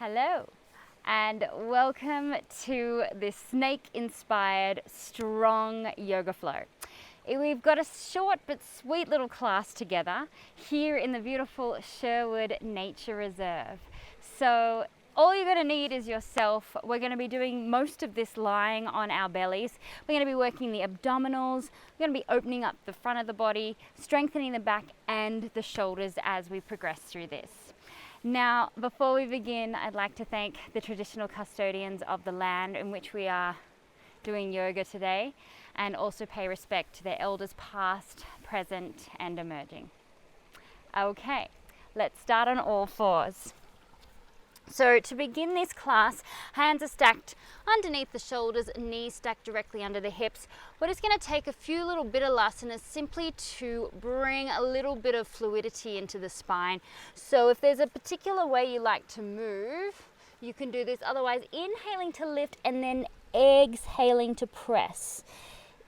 Hello and welcome to this snake-inspired strong yoga flow. We've got a short but sweet little class together here in the beautiful Sherwood Nature Reserve. So all you're going to need is yourself. We're going to be doing most of this lying on our bellies. We're going to be working the abdominals. We're going to be opening up the front of the body, strengthening the back and the shoulders as we progress through this. Now, before we begin, I'd like to thank the traditional custodians of the land in which we are doing yoga today, and also pay respect to their elders past, present, and emerging. Okay, let's start on all fours. So to begin this class, hands are stacked underneath the shoulders, knees stacked directly under the hips. We're just going to take a few little Bitalasanas simply to bring a little bit of fluidity into the spine. So if there's a particular way you like to move, you can do this. Otherwise, inhaling to lift and then exhaling to press.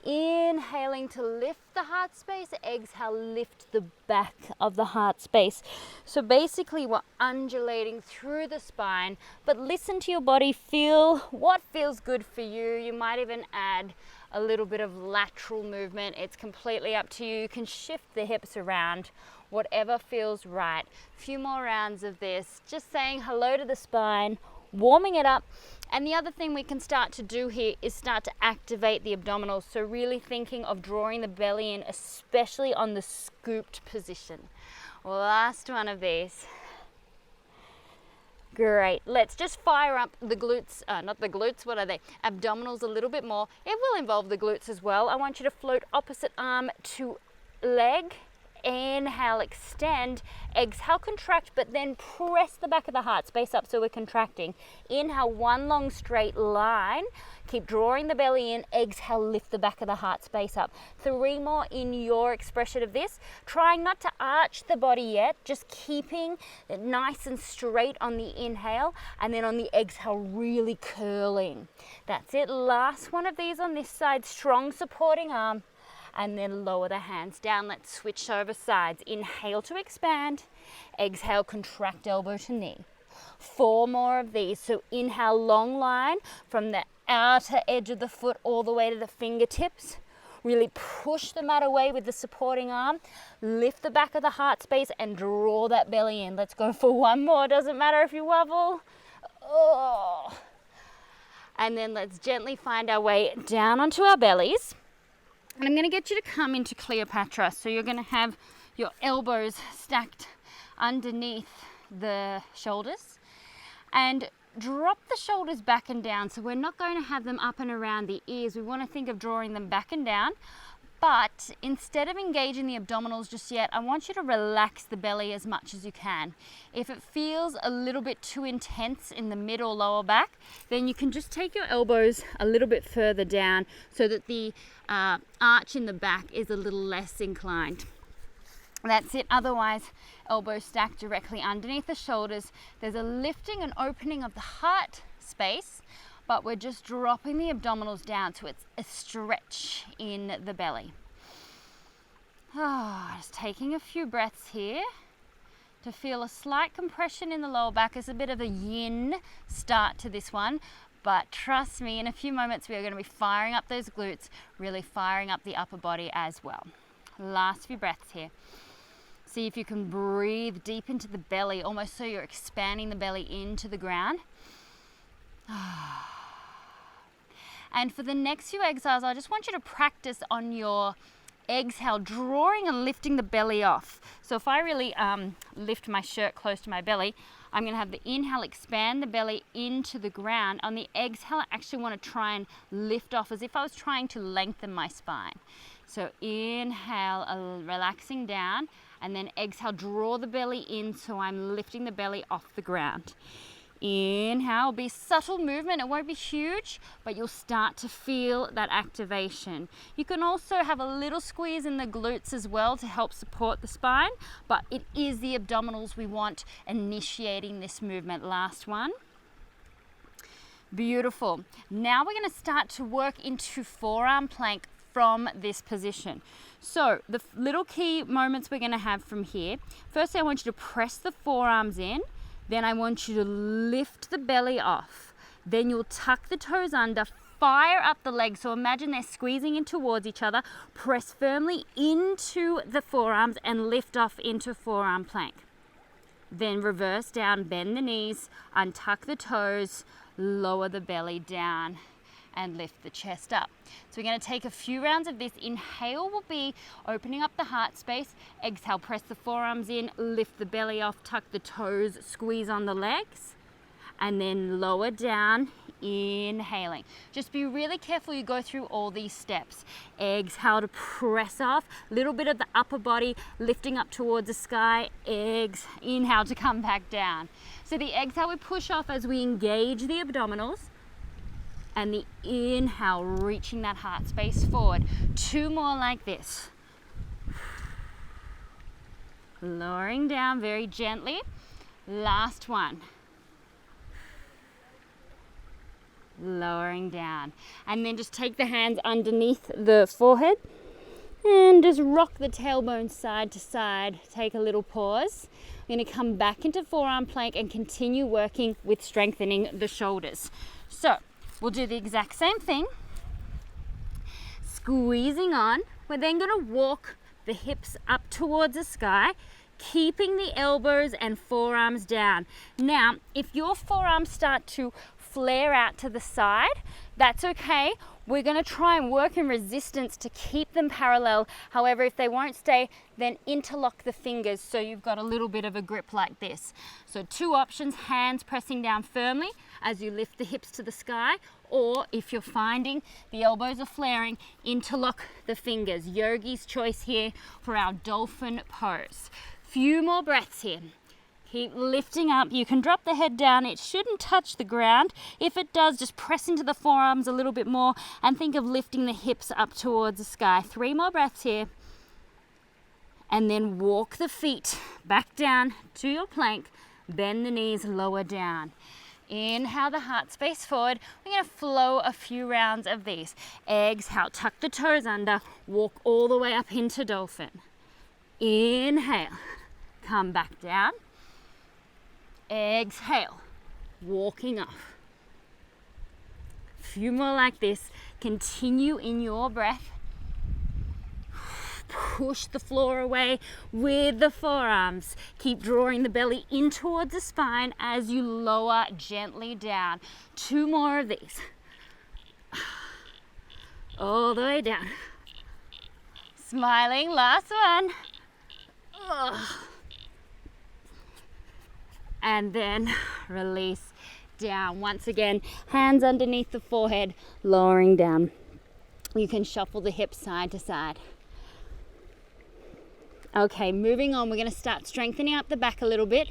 Inhaling to lift the heart space, exhale, lift the back of the heart space. So basically we're undulating through the spine, but listen to your body, feel what feels good for you. You might even add a little bit of lateral movement. It's completely up to you. You can shift the hips around, whatever feels right. A few more rounds of this, just saying hello to the spine, warming it up. And the other thing we can start to do here is start to activate the abdominals. So really thinking of drawing the belly in, especially on the scooped position. Last one of these. Great. Let's just fire up the glutes, not the glutes, what are they? Abdominals a little bit more. It will involve the glutes as well. I want you to float opposite arm to leg. Inhale, extend, exhale, contract, but then press the back of the heart space up so we're contracting. Inhale, one long straight line. Keep drawing the belly in. Exhale, lift the back of the heart space up. 3 more in your expression of this. Trying not to arch the body yet, just keeping it nice and straight on the inhale, and then on the exhale, really curling. That's it. Last one of these on this side. Strong supporting arm. And then lower the hands down. Let's switch over sides. Inhale to expand. Exhale, contract elbow to knee. 4 more of these. So inhale, long line from the outer edge of the foot all the way to the fingertips. Really push the mat away with the supporting arm. Lift the back of the heart space and draw that belly in. Let's go for 1 more. Doesn't matter if you wobble. Oh. And then let's gently find our way down onto our bellies. And I'm going to get you to come into Cleopatra. So you're going to have your elbows stacked underneath the shoulders and drop the shoulders back and down. So we're not going to have them up and around the ears. We want to think of drawing them back and down. But instead of engaging the abdominals just yet, I want you to relax the belly as much as you can. If it feels a little bit too intense in the mid or lower back, then you can just take your elbows a little bit further down so that the arch in the back is a little less inclined. That's it. Otherwise, elbows stacked directly underneath the shoulders. There's a lifting and opening of the heart space, but we're just dropping the abdominals down so it's a stretch in the belly. Just taking a few breaths here to feel a slight compression in the lower back. It's a bit of a yin start to this one, but trust me, in a few moments we are going to be firing up those glutes, really firing up the upper body as well. Last few breaths here. See if you can breathe deep into the belly, almost so you're expanding the belly into the ground. And for the next few exhales, I just want you to practice on your exhale, drawing and lifting the belly off. So if I really lift my shirt close to my belly, I'm going to have the inhale, expand the belly into the ground. On the exhale, I actually want to try and lift off as if I was trying to lengthen my spine. So inhale, relaxing down, and then exhale, draw the belly in so I'm lifting the belly off the ground. Inhale, be subtle movement. It won't be huge, but you'll start to feel that activation. You can also have a little squeeze in the glutes as well to help support the spine, but it is the abdominals we want initiating this movement. Last one. Beautiful. Now we're going to start to work into forearm plank from this position. So the little key moments we're going to have from here. Firstly, I want you to press the forearms in. Then I want you to lift the belly off. Then you'll tuck the toes under, fire up the legs. So imagine they're squeezing in towards each other. Press firmly into the forearms and lift off into forearm plank. Then reverse down, bend the knees, untuck the toes, lower the belly down and lift the chest up. So we're going to take a few rounds of this. Inhale will be opening up the heart space. Exhale, press the forearms in, lift the belly off, tuck the toes, squeeze on the legs, and then lower down, inhaling. Just be really careful you go through all these steps. Exhale to press off, little bit of the upper body lifting up towards the sky. Inhale to come back down. So the exhale we push off as we engage the abdominals, and the inhale reaching that heart space forward. 2 more like this. Lowering down very gently. Last one. Lowering down. And then just take the hands underneath the forehead and just rock the tailbone side to side. Take a little pause. We're going to come back into forearm plank and continue working with strengthening the shoulders. So we'll do the exact same thing. Squeezing on. We're then going to walk the hips up towards the sky, keeping the elbows and forearms down. Now, if your forearms start to flare out to the side, that's okay. We're going to try and work in resistance to keep them parallel. However, if they won't stay, then interlock the fingers so you've got a little bit of a grip like this. So 2 options, hands pressing down firmly as you lift the hips to the sky, or if you're finding the elbows are flaring, interlock the fingers. Yogi's choice here for our dolphin pose. Few more breaths here. Keep lifting up. You can drop the head down. It shouldn't touch the ground. If it does, just press into the forearms a little bit more and think of lifting the hips up towards the sky. 3 more breaths here. And then walk the feet back down to your plank. Bend the knees, lower down. Inhale the heart space forward. We're going to flow a few rounds of these. Exhale, tuck the toes under. Walk all the way up into dolphin. Inhale, come back down. Exhale, walking off. A few more like this. Continue in your breath. Push the floor away with the forearms. Keep drawing the belly in towards the spine as you lower gently down. 2 more of these. All the way down. Smiling, last one. And then release down. Once again, hands underneath the forehead, lowering down. You can shuffle the hips side to side. Okay, moving on, we're going to start strengthening up the back a little bit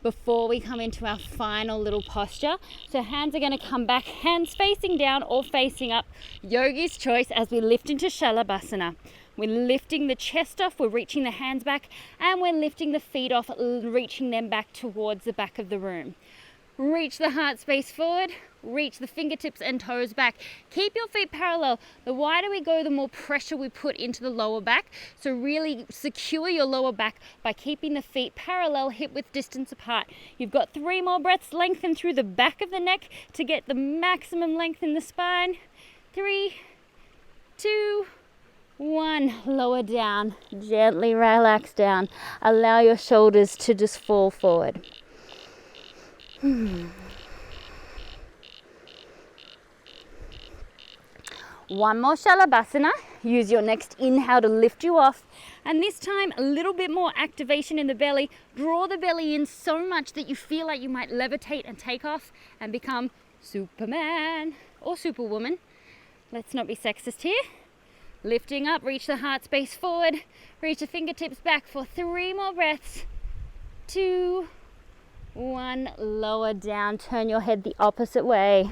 before we come into our final little posture. So hands are going to come back, hands facing down or facing up. Yogi's choice as we lift into Shalabhasana. We're lifting the chest off, we're reaching the hands back, and we're lifting the feet off, reaching them back towards the back of the room. Reach the heart space forward, reach the fingertips and toes back. Keep your feet parallel. The wider we go, the more pressure we put into the lower back. So really secure your lower back by keeping the feet parallel, hip width distance apart. You've got 3 more breaths. Lengthen through the back of the neck to get the maximum length in the spine. 3, 2, 1. Lower down. Gently relax down. Allow your shoulders to just fall forward. One more Shalabhasana. Use your next inhale to lift you off. And this time, a little bit more activation in the belly. Draw the belly in so much that you feel like you might levitate and take off and become Superman or Superwoman. Let's not be sexist here. Lifting up, reach the heart space forward. Reach the fingertips back for 3 more breaths. 2, 1, lower down, turn your head the opposite way.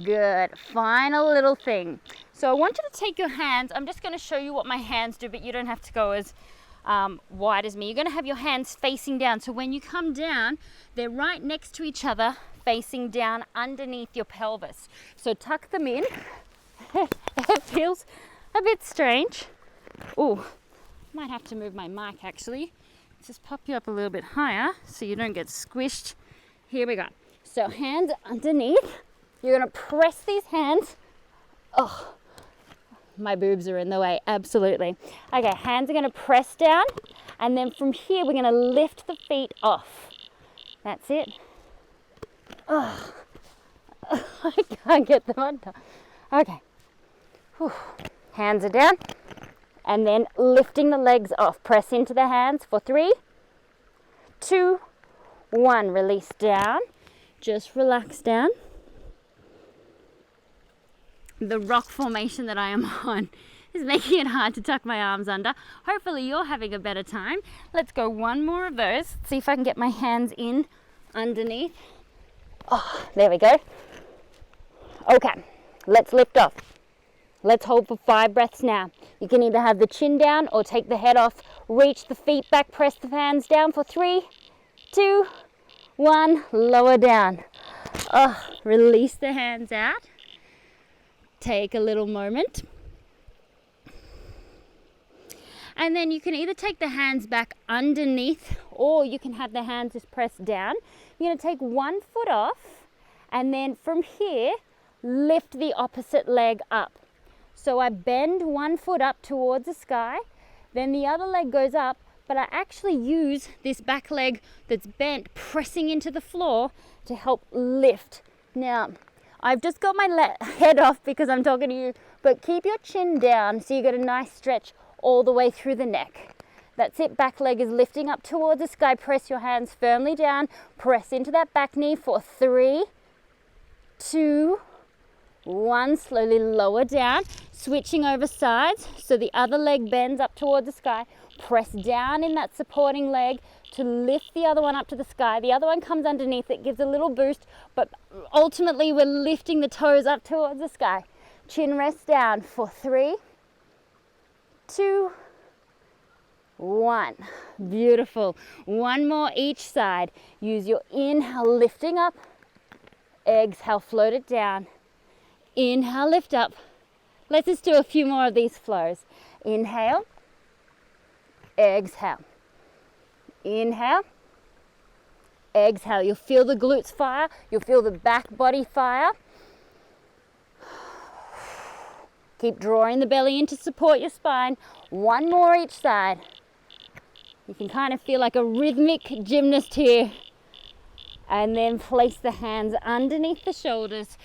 Good, final little thing. So I want you to take your hands, I'm just going to show you what my hands do, but you don't have to go as wide as me. You're going to have your hands facing down, so when you come down, they're right next to each other, facing down underneath your pelvis. So tuck them in. It feels a bit strange. Ooh. Might have to move my mic actually. Just pop you up a little bit higher so you don't get squished. Here we go. So hands underneath. You're gonna press these hands. Oh, my boobs are in the way, absolutely. Okay, hands are gonna press down, and then from here we're gonna lift the feet off. That's it. Oh, I can't get them under. Okay. Whew. Hands are down, and then lifting the legs off. Press into the hands for 3, 2, 1. Release down. Just relax down. The rock formation that I am on is making it hard to tuck my arms under. Hopefully you're having a better time. Let's go one more of those. See if I can get my hands in underneath. Oh, there we go. Okay, let's lift off. Let's hold for 5 breaths now. You can either have the chin down or take the head off. Reach the feet back, press the hands down for 3, 2, 1. Lower down. Oh, release the hands out. Take a little moment. And then you can either take the hands back underneath, or you can have the hands just pressed down. You're going to take one foot off, and then from here, lift the opposite leg up. So I bend one foot up towards the sky, then the other leg goes up, but I actually use this back leg that's bent, pressing into the floor to help lift. Now, I've just got my head off because I'm talking to you, but keep your chin down so you get a nice stretch all the way through the neck. That's it, back leg is lifting up towards the sky. Press your hands firmly down. Press into that back knee for 3, 2, 1. Slowly lower down, switching over sides so the other leg bends up towards the sky. Press down in that supporting leg to lift the other one up to the sky. The other one comes underneath, it gives a little boost, but ultimately we're lifting the toes up towards the sky. Chin rests down for 3, 2, 1. Beautiful. One more each side. Use your inhale, lifting up. Exhale, float it down. Inhale, lift up. Let's just do a few more of these flows. Inhale. Exhale. Inhale. Exhale. You'll feel the glutes fire. You'll feel the back body fire. Keep drawing the belly in to support your spine. One more each side. You can kind of feel like a rhythmic gymnast here. And then place the hands underneath the shoulders.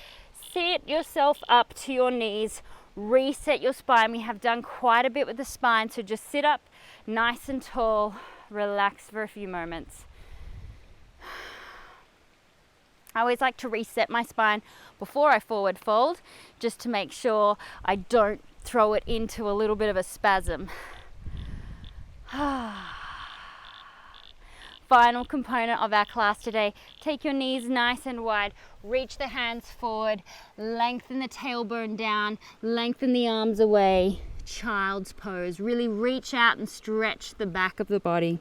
Sit yourself up to your knees. Reset your spine. We have done quite a bit with the spine, so just sit up nice and tall. Relax for a few moments. I always like to reset my spine before I forward fold, just to make sure I don't throw it into a little bit of a spasm. Final component of our class today. Take your knees nice and wide. Reach the hands forward. Lengthen the tailbone down. Lengthen the arms away. Child's pose. Really reach out and stretch the back of the body.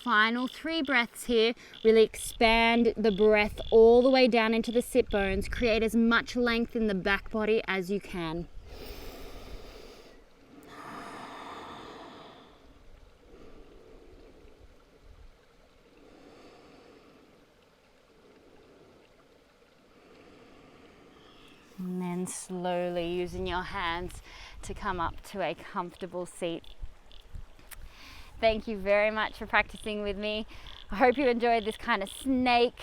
Final 3 breaths here. Really expand the breath all the way down into the sit bones. Create as much length in the back body as you can. And then slowly using your hands to come up to a comfortable seat. Thank you very much for practicing with me. I hope you enjoyed this kind of snake,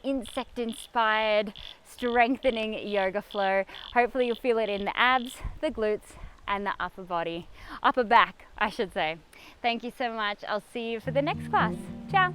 insect-inspired, strengthening yoga flow. Hopefully you'll feel it in the abs, the glutes, and the upper back, I should say. Thank you so much. I'll see you for the next class. Ciao.